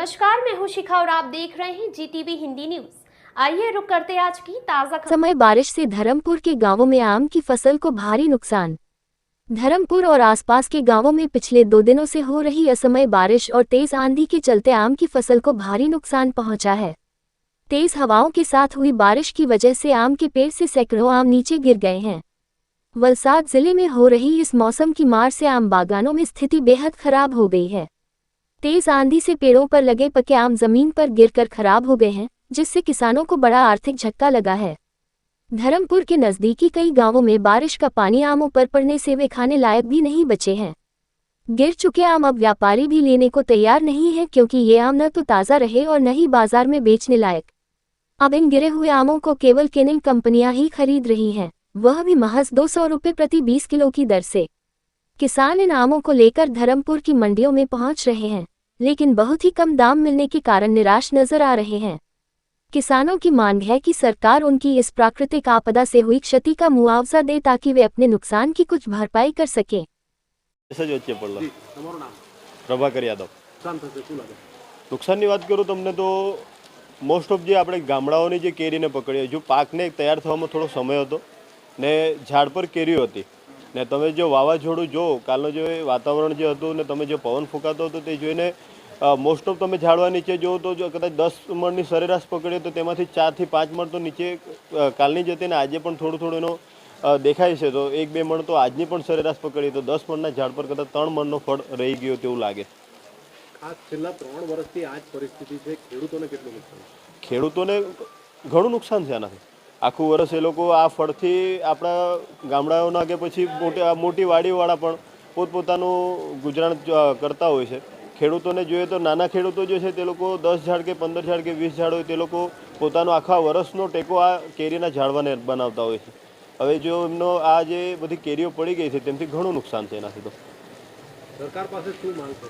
नमस्कार, मैं हूं शिखा और आप देख रहे हैं जीटीवी हिंदी न्यूज। आइए रुक करते हैं आज की ताजा समय बारिश से धर्मपुर के गांवों में आम की फसल को भारी नुकसान। धर्मपुर और आसपास के गांवों में पिछले 2 दिनों से हो रही असमय बारिश और तेज आंधी के चलते आम की फसल को भारी नुकसान पहुंचा है। तेज हवाओं के साथ हुई बारिश की वजह से आम के पेड़ से सैकड़ों आम नीचे गिर गए हैं। वलसाड जिले में हो रही इस मौसम की मार से आम बागानों में स्थिति बेहद खराब हो गई है। तेज आंधी से पेड़ों पर लगे पके आम जमीन पर गिरकर खराब हो गए हैं, जिससे किसानों को बड़ा आर्थिक झटका लगा है। धर्मपुर के नजदीकी कई गांवों में बारिश का पानी आमों पर पड़ने से वे खाने लायक भी नहीं बचे हैं। गिर चुके आम अब व्यापारी भी लेने को तैयार नहीं है, क्योंकि ये आम न तो ताज़ा रहे और न ही बाजार में बेचने लायक। अब इन गिरे हुए आमों को केवल केनिंग कंपनियां ही खरीद रही हैं, वह भी महज 200 रुपये प्रति 20 किलो की दर से। किसान इन आमों को लेकर धर्मपुर की मंडियों में पहुंच रहे हैं, लेकिन बहुत ही कम दाम मिलने के कारण निराश नजर आ रहे हैं। किसानों की मांग है कि सरकार उनकी इस प्राकृतिक आपदा से हुई क्षति का मुआवजा दे, ताकि वे अपने नुकसान की कुछ भरपाई कर सकें। પ્રભાકર યાદવ નુકસાનની વાત કરું તમને તો મોસ્ટ ઓફ જે આપણે ગામડાઓની જે કેરીને પકડીએ, જો પાકને તૈયાર થવામાં થોડો સમય હતો ને ઝાડ પર કેરીઓ હતી ને તમે જો વાવાઝોડું જો કાલનો જે વાતાવરણ જે હતું ને તમે જે પવન ફૂંકાતો હતો તે જોઈને મોસ્ટ ઓફ તમે ઝાડવા નીચે જો તો જો કદાચ 10 મણની સરેરાશ પકડીએ તો તેમાંથી 4 થી 5 મણ તો નીચે કાલની જ હતી ને આજે પણ થોડું થોડું એનો દેખાય છે। તો 1-2 મણ તો આજની પણ સરેરાશ પકડીએ તો 10 મણના ઝાડ પર કદાચ 3 મણનો ફળ રહી ગયો તેવું લાગે। આ છેલ્લા 3 વર્ષથી આ જ પરિસ્થિતિ છે। ખેડૂતોને કેટલું નુકસાન? ખેડૂતોને ઘણું નુકસાન છે આનાથી। આખું વર્ષ એ લોકો આ ફળથી આપણા ગામડાઓના કે પછી મોટી વાડીવાળા પણ પોતપોતાનું ગુજરાન કરતા હોય છે। ખેડૂતોને જોઈએ તો નાના ખેડૂતો જે છે તે લોકો 10 ઝાડ કે 15 ઝાડ કે 20 ઝાડ હોય તે લોકો પોતાનો આખા વર્ષનો ટેકો આ કેરીના ઝાડવાને બનાવતા હોય છે। હવે જો એમનો આ જે બધી કેરીઓ પડી ગઈ છે તેનાથી ઘણું નુકસાન છે એનાથી। તો સરકાર પાસે શું માંગ છે?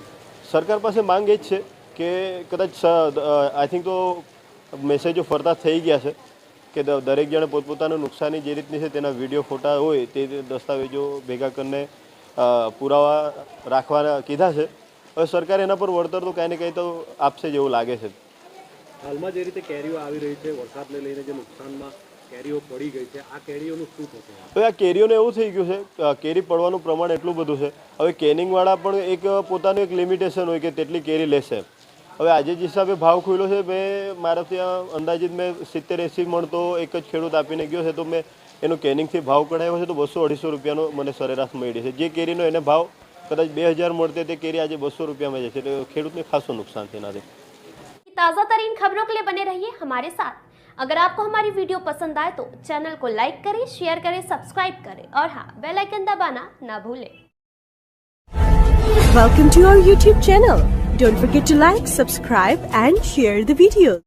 સરકાર પાસે માંગ એ જ છે કે કદાચ આઈ થિંક તો મેસેજો ફરતા થઈ ગયા છે કે દરેક જણે પોતપોતાનું નુકસાની જે રીતની છે તેના વિડીયો ફોટા હોય તે દસ્તાવેજો ભેગા કરીને પુરાવા રાખવાના કીધા છે। હવે સરકાર એના પર વળતર તો કાંઈ ને કંઈ તો આપશે જેવું લાગે છે। હાલમાં જે રીતે કેરીઓ આવી રહી છે, વરસાદને લઈને જે નુકસાનમાં કેરીઓ પડી ગઈ છે, આ કેરીઓનું શું થશે? હવે આ કેરીઓને એવું થઈ ગયું છે, કેરી પડવાનું પ્રમાણ એટલું બધું છે, હવે કેનિંગવાળા પણ એક પોતાનું એક લિમિટેશન હોય કે તેટલી કેરી લેશે। હવે આજે જે હિસાબે ભાવ ખુલ્યો છે, મેં મારા ત્યાં અંદાજિત મેં 70-80 મણ તો એક જ ખેડૂત આપીને ગયો છે, તો મેં એનો કેનિંગથી ભાવ કઢાવ્યો છે તો 200-250 રૂપિયાનો મને સરેરાશ મળી છે। જે કેરીનો એને ભાવ कदाच 2000 મળતે તે કેરી આજે 200 रुपया में जैसे तो ખેડૂતને ખાસું नुकसान थे ना। ताजा तरीन खबरों के लिए बने रहिए हमारे साथ। अगर आपको हमारी वीडियो पसंद आए तो चैनल को लाइक करें, शेयर करें, सब्सक्राइब करें और हाँ, बेल आइकन दबाना ना भूलें। Welcome to our YouTube channel. Don't forget to like, subscribe and share the video.